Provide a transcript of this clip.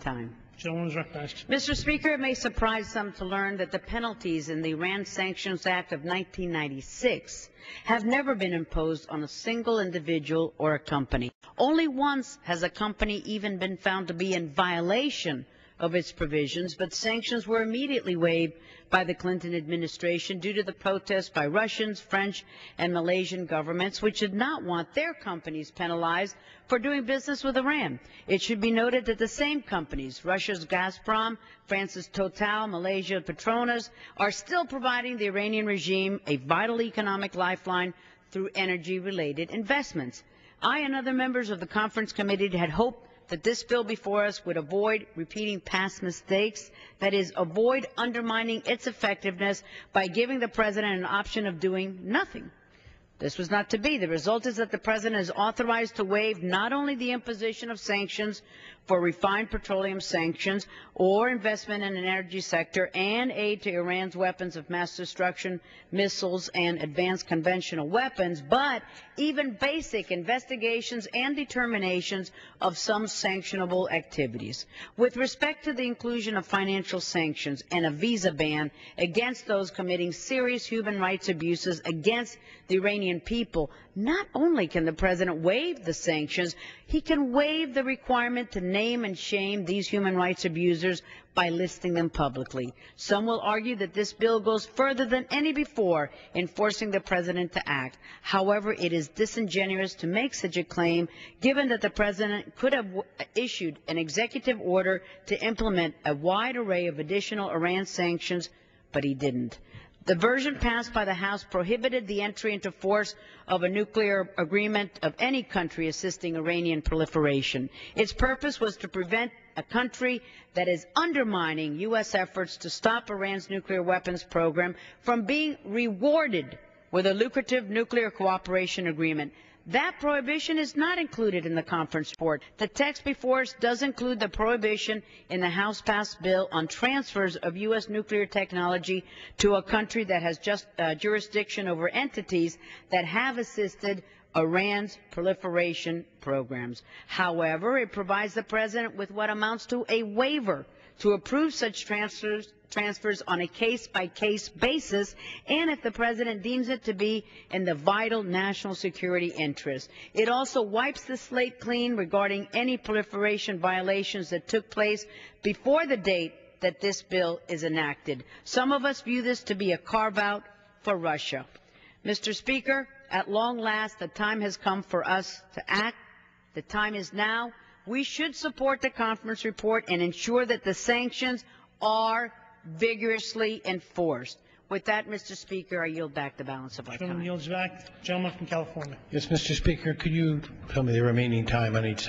time. Gentleman is recognized. Mr. Speaker, it may surprise some to learn that the penalties in the Iran Sanctions Act of 1996 have never been imposed on a single individual or a company. Only once has a company even been found to be in violation of its provisions, but sanctions were immediately waived by the Clinton administration due to the protests by Russians, French, and Malaysian governments, which did not want their companies penalized for doing business with Iran. It should be noted that the same companies, Russia's Gazprom, France's Total, Malaysia Petronas, are still providing the Iranian regime a vital economic lifeline through energy-related investments. I and other members of the Conference Committee had hoped that this bill before us would avoid repeating past mistakes, that is, avoid undermining its effectiveness by giving the President an option of doing nothing. This was not to be. The result is that the President is authorized to waive not only the imposition of sanctions for refined petroleum sanctions or investment in an energy sector and aid to Iran's weapons of mass destruction, missiles, and advanced conventional weapons, but even basic investigations and determinations of some sanctionable activities. With respect to the inclusion of financial sanctions and a visa ban against those committing serious human rights abuses against the Iranian people, not only can the President waive the sanctions, he can waive the requirement to name and shame these human rights abusers by listing them publicly. Some will argue that this bill goes further than any before in forcing the President to act. However, it is disingenuous to make such a claim, given that the President could have issued an executive order to implement a wide array of additional Iran sanctions, but he didn't. The version passed by the House prohibited the entry into force of a nuclear agreement of any country assisting Iranian proliferation. Its purpose was to prevent a country that is undermining U.S. efforts to stop Iran's nuclear weapons program from being rewarded with a lucrative nuclear cooperation agreement. That prohibition is not included in the conference report. The text before us does include the prohibition in the House-passed bill on transfers of U.S. nuclear technology to a country that has jurisdiction over entities that have assisted Iran's proliferation programs. However, it provides the President with what amounts to a waiver to approve such transfers on a case-by-case basis, and if the President deems it to be in the vital national security interest. It also wipes the slate clean regarding any proliferation violations that took place before the date that this bill is enacted. Some of us view this to be a carve-out for Russia. Mr. Speaker, at long last, the time has come for us to act. The time is now. We should support the conference report and ensure that the sanctions are vigorously enforced. With that, Mr. Speaker, I yield back the balance of our time. Gentleman yields back. Gentleman from California. Yes, Mr. Speaker, could you tell me the remaining time on each